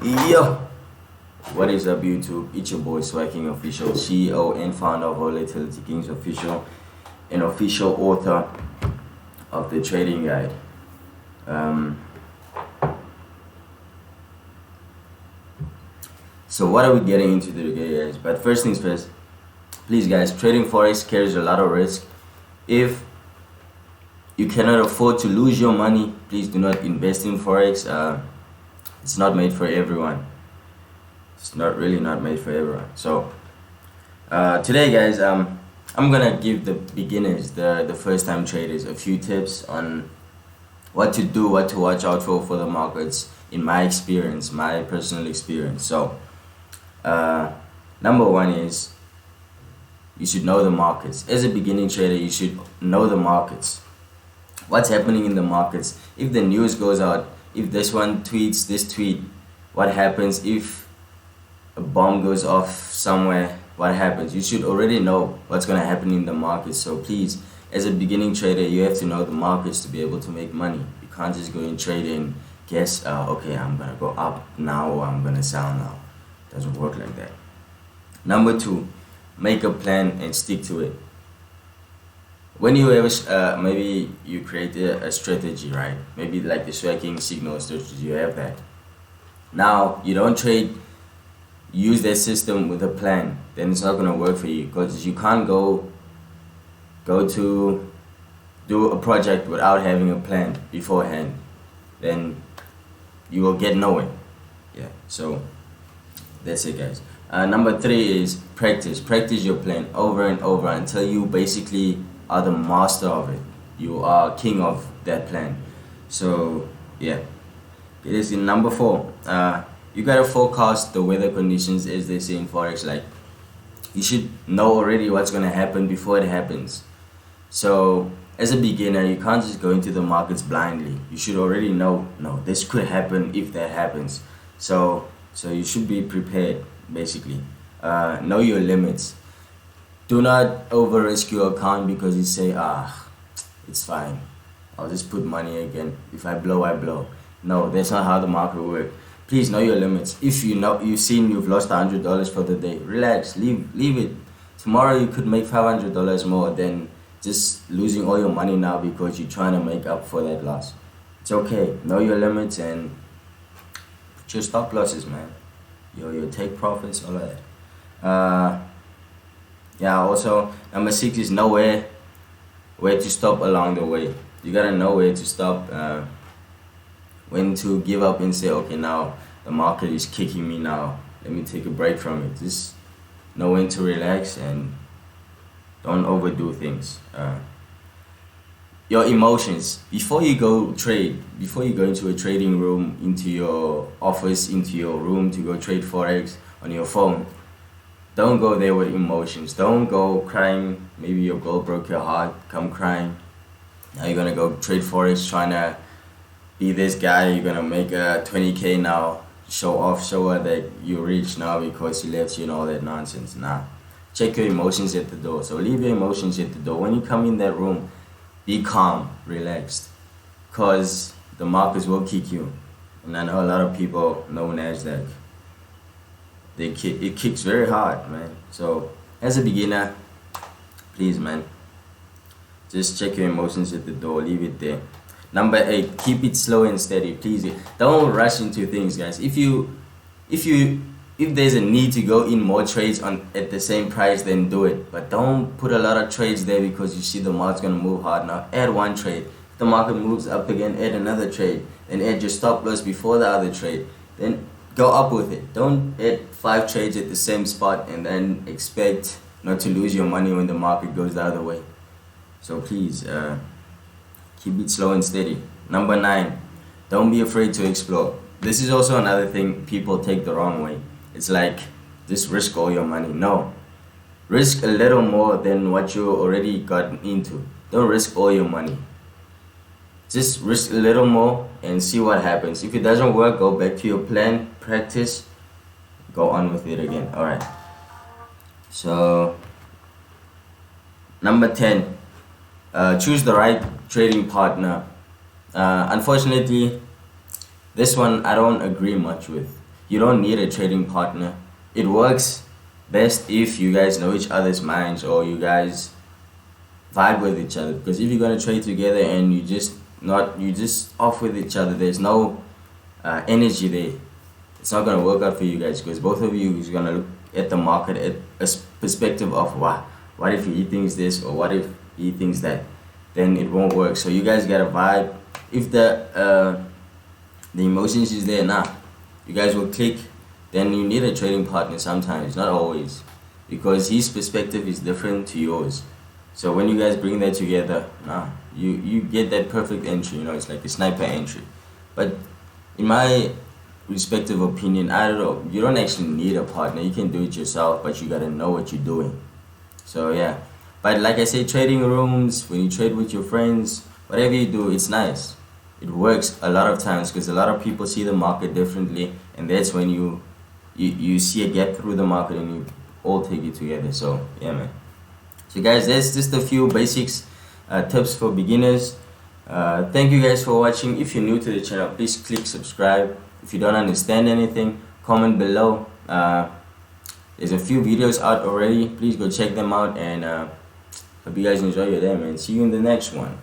Yo, what is up YouTube? It's your boy VolatilityKxngsofficial, CEO and founder of VolatilityKxngsofficial, and official author of the trading guide. So what are we getting into today, guys? But first things first, please guys, trading Forex carries a lot of risk. If you cannot afford to lose your money, please do not invest in Forex. It's not made for everyone. It's not made for everyone. So today, guys, I'm gonna give the beginners, the first time traders, a few tips on what to do, what to watch out for the markets in my experience, my personal experience. So number one is you should know the markets. As a beginning trader, you should know the markets. What's happening in the markets? If the news goes out, if this one tweets this tweet, what happens? If a bomb goes off somewhere, what happens? You should already know what's going to happen in the market. So please, as a beginning trader, you have to know the markets to be able to make money. You can't just go and trade and guess, okay, I'm going to go up now or I'm going to sell now. It doesn't work like that. Number two, make a plan and stick to it. When you ever, maybe you create a strategy, right? Maybe like the striking signal strategy, you have that. Now, you don't trade, use that system with a plan, then it's not going to work for you, because you can't go to do a project without having a plan beforehand. Then you will get nowhere. Yeah, so that's it, guys. Number three is practice. Practice your plan over and over until you basically are the master of it. You are king of that plan. So yeah, it is in number four. You gotta forecast the weather conditions, as they say in Forex. Like, you should know already what's gonna happen before it happens. So as a beginner, you can't just go into the markets blindly. You should already know, no, this could happen if that happens. So you should be prepared, basically. Know your limits. Do not over risk your account because you say, it's fine, I'll just put money again. If I blow, I blow. No, that's not how the market works. Please know your limits. If you know you've lost $100 for the day, relax, leave it. Tomorrow you could make $500 more than just losing all your money now because you're trying to make up for that loss. It's okay. Know your limits and put your stop losses, man. Your take profits, all of that. Yeah, also number 6 is know where to stop along the way. You gotta know where to stop, when to give up and say, okay, now the market is kicking me now, let me take a break from it. Just know when to relax and don't overdo things. Your emotions, before you go trade, before you go into a trading room, into your office, into your room to go trade Forex on your phone, don't go there with emotions. Don't go crying. Maybe your girl broke your heart, come crying. Now you're gonna go trade Forex trying to be this guy. You're gonna make a 20K now, show her that you're rich now because he left you and all that nonsense. Nah, check your emotions at the door. So leave your emotions at the door. When you come in that room, be calm, relaxed, because the markets will kick you. And I know a lot of people know NASDAQ. It kicks very hard, man. So as a beginner, please, man, just check your emotions at the door, leave it there. Number 8, keep it slow and steady. Please don't rush into things, guys. If there's a need to go in more trades at the same price, then do it. But don't put a lot of trades there because you see the market's gonna move hard. Now add one trade. If the market moves up again, add another trade. Then add your stop loss before the other trade. Then go up with it. Don't add 5 trades at the same spot and then expect not to lose your money when the market goes the other way. So please, keep it slow and steady. Number 9, don't be afraid to explore. This is also another thing people take the wrong way. It's like, just risk all your money. No, risk a little more than what you already got into. Don't risk all your money. Just risk a little more and see what happens. If it doesn't work, go back to your plan, practice, go on with it again. Alright, so number 10, choose the right trading partner. Unfortunately, this one I don't agree much with. you don't need a trading partner. It works best if you guys know each other's minds, or you guys vibe with each other. Because if you're gonna trade together and you just off with each other, there's no energy there. It's not gonna work out for you guys, because both of you is gonna look at the market at a perspective of, wow, what if he thinks this, or what if he thinks that? Then it won't work. So you guys gotta vibe. If the emotions is there, you guys will click. Then you need a trading partner sometimes, not always, because his perspective is different to yours. So when you guys bring that together, you get that perfect entry. It's like a sniper entry. But in my respective opinion, I don't know, you don't actually need a partner. You can do it yourself, but you gotta know what you're doing. So yeah, but like I say, trading rooms, when you trade with your friends, whatever you do, it's nice. It works a lot of times, because a lot of people see the market differently, and that's when you see a gap through the market and you all take it together. So yeah, man. So guys, that's just a few basics, tips for beginners. Thank you guys for watching. If you're new to the channel, please click subscribe. If you don't understand anything, comment below. There's a few videos out already. Please go check them out, and hope you guys enjoy your day, man. See you in the next one.